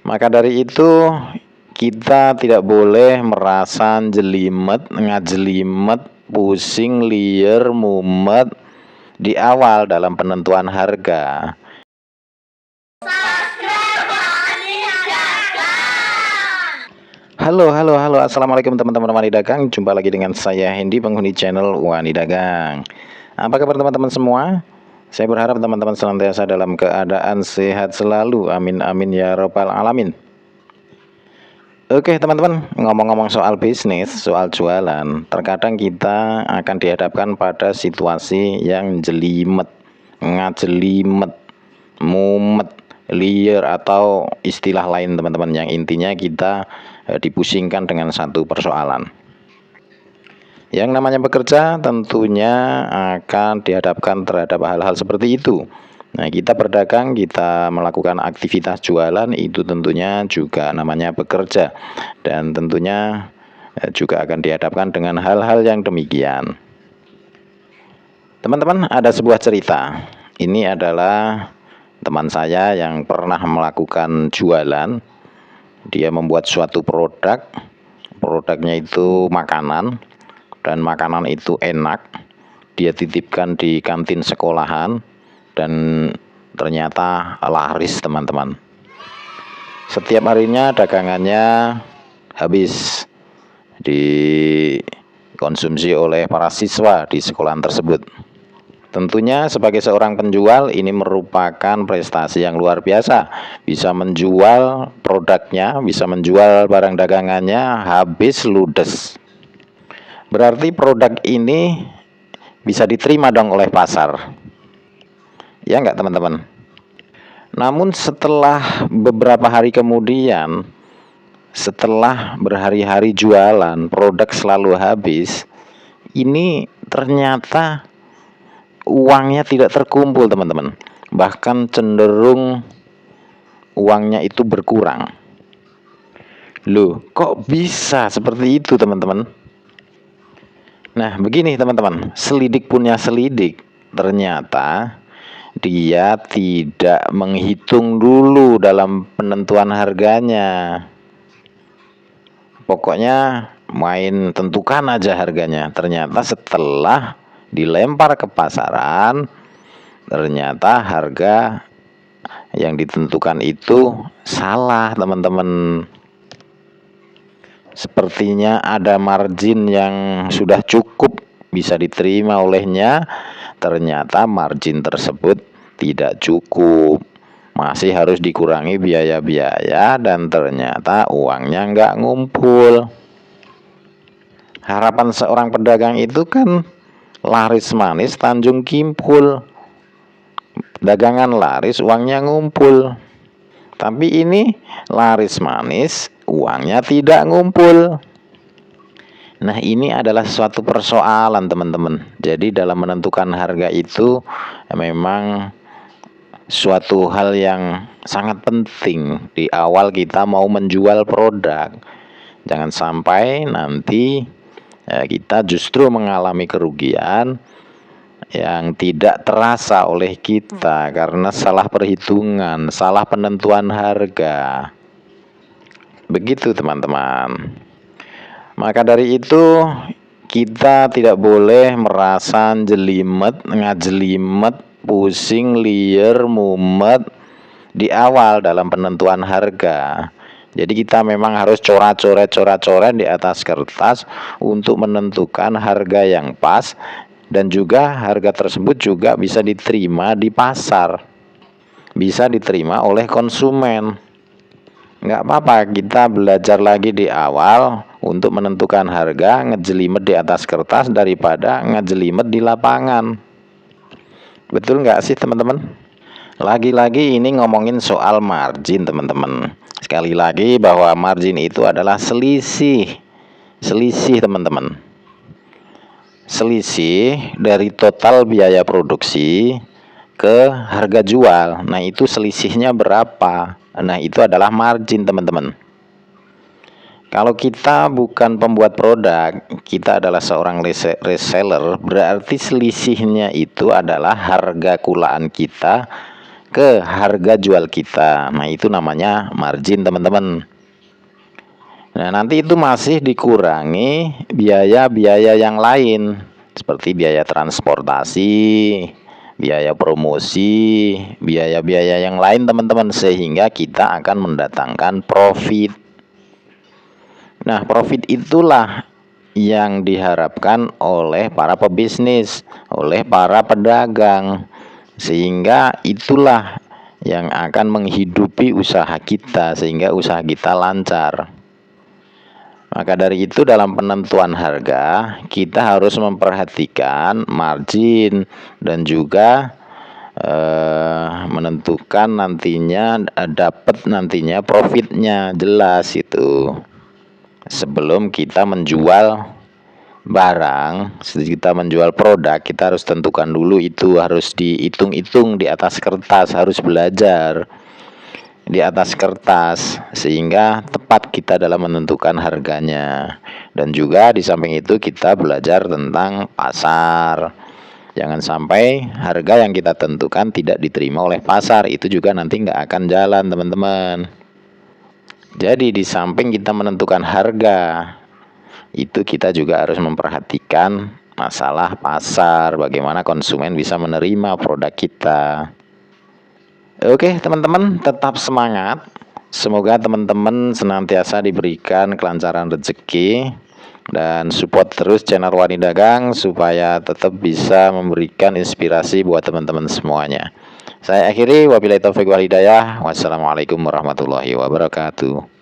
Maka dari itu kita tidak boleh merasa jelimet, ngajelimet, pusing, liar, mumet di awal dalam penentuan harga. Halo, assalamualaikum teman-teman Wani Dagang. Jumpa lagi dengan saya Hendy, penghuni channel Wani Dagang. Apa kabar teman-teman semua? Saya berharap teman-teman senantiasa dalam keadaan sehat selalu. Amin amin ya robbal alamin. Oke teman-teman, ngomong-ngomong soal bisnis, soal jualan, terkadang kita akan dihadapkan pada situasi yang jelimet, ngajelimet, mumet, liar, atau istilah lain teman-teman, yang intinya kita dipusingkan dengan satu persoalan. Yang namanya bekerja tentunya akan dihadapkan terhadap hal-hal seperti itu. Nah, kita berdagang, kita melakukan aktivitas jualan, itu tentunya juga namanya bekerja. Dan tentunya juga akan dihadapkan dengan hal-hal yang demikian. Teman-teman, ada sebuah cerita. Ini adalah teman saya yang pernah melakukan jualan. Dia membuat suatu produk. Produknya itu makanan. Dan makanan itu enak. Dia titipkan di kantin sekolahan. Dan ternyata laris teman-teman. Setiap harinya dagangannya habis dikonsumsi oleh para siswa di sekolahan tersebut. Tentunya sebagai seorang penjual ini merupakan prestasi yang luar biasa. Bisa menjual produknya, bisa menjual barang dagangannya habis ludes. Berarti produk ini bisa diterima dong oleh pasar. Ya enggak teman-teman? Namun setelah beberapa hari kemudian, setelah berhari-hari jualan, produk selalu habis, ini ternyata uangnya tidak terkumpul teman-teman. Bahkan cenderung uangnya itu berkurang. Loh, kok bisa seperti itu teman-teman? Nah, begini teman-teman, selidik punya selidik. Ternyata dia tidak menghitung dulu dalam penentuan harganya. Pokoknya main tentukan aja harganya. Ternyata setelah dilempar ke pasaran, ternyata harga yang ditentukan itu salah teman-teman. Sepertinya ada margin yang sudah cukup bisa diterima olehnya. Ternyata margin tersebut tidak cukup, masih harus dikurangi biaya-biaya, dan ternyata uangnya nggak ngumpul. Harapan seorang pedagang itu kan laris manis Tanjung Kimpul, dagangan laris uangnya ngumpul. Tapi ini laris manis uangnya tidak ngumpul. Nah, ini adalah suatu persoalan teman-teman. Jadi dalam menentukan harga itu memang suatu hal yang sangat penting di awal kita mau menjual produk. Jangan sampai nanti kita justru mengalami kerugian yang tidak terasa oleh kita karena salah perhitungan, salah penentuan harga. Begitu teman-teman. Maka dari itu kita tidak boleh merasa jelimet, ngajelimet, pusing, liar, mumet di awal dalam penentuan harga. Jadi kita memang harus coret-coret di atas kertas untuk menentukan harga yang pas, dan juga harga tersebut juga bisa diterima di pasar, bisa diterima oleh konsumen. Nggak apa-apa kita belajar lagi di awal untuk menentukan harga, ngejelimet di atas kertas daripada ngejelimet di lapangan. Betul nggak sih teman-teman? Lagi-lagi ini ngomongin soal margin teman-teman. Sekali lagi bahwa margin itu adalah selisih teman-teman. Selisih dari total biaya produksi ke harga jual. Nah, itu selisihnya berapa? Nah, itu adalah margin teman-teman. Kalau kita bukan pembuat produk, kita adalah seorang reseller, berarti selisihnya itu adalah harga kulaan kita ke harga jual kita. Nah, itu namanya margin, teman-teman. Nah, nanti itu masih dikurangi biaya-biaya yang lain seperti biaya transportasi, biaya promosi, biaya-biaya yang lain, teman-teman, sehingga kita akan mendatangkan profit. Nah, profit itulah yang diharapkan oleh para pebisnis, oleh para pedagang, sehingga itulah yang akan menghidupi usaha kita, sehingga usaha kita lancar. Maka dari itu dalam penentuan harga kita harus memperhatikan margin dan juga menentukan nantinya dapat nantinya profitnya jelas itu. Sebelum kita menjual barang, kita menjual produk, kita harus tentukan dulu, itu harus dihitung-hitung di atas kertas, harus belajar di atas kertas sehingga tepat kita dalam menentukan harganya. Dan juga di samping itu kita belajar tentang pasar. Jangan sampai harga yang kita tentukan tidak diterima oleh pasar, itu juga nanti nggak akan jalan, teman-teman. Jadi di samping kita menentukan harga, itu kita juga harus memperhatikan masalah pasar, bagaimana konsumen bisa menerima produk kita. Oke, teman-teman, tetap semangat. Semoga teman-teman senantiasa diberikan kelancaran rezeki dan support terus channel Wani Dagang supaya tetap bisa memberikan inspirasi buat teman-teman semuanya. Saya akhiri, wabillahi taufik wal hidayah. Wassalamualaikum warahmatullahi wabarakatuh.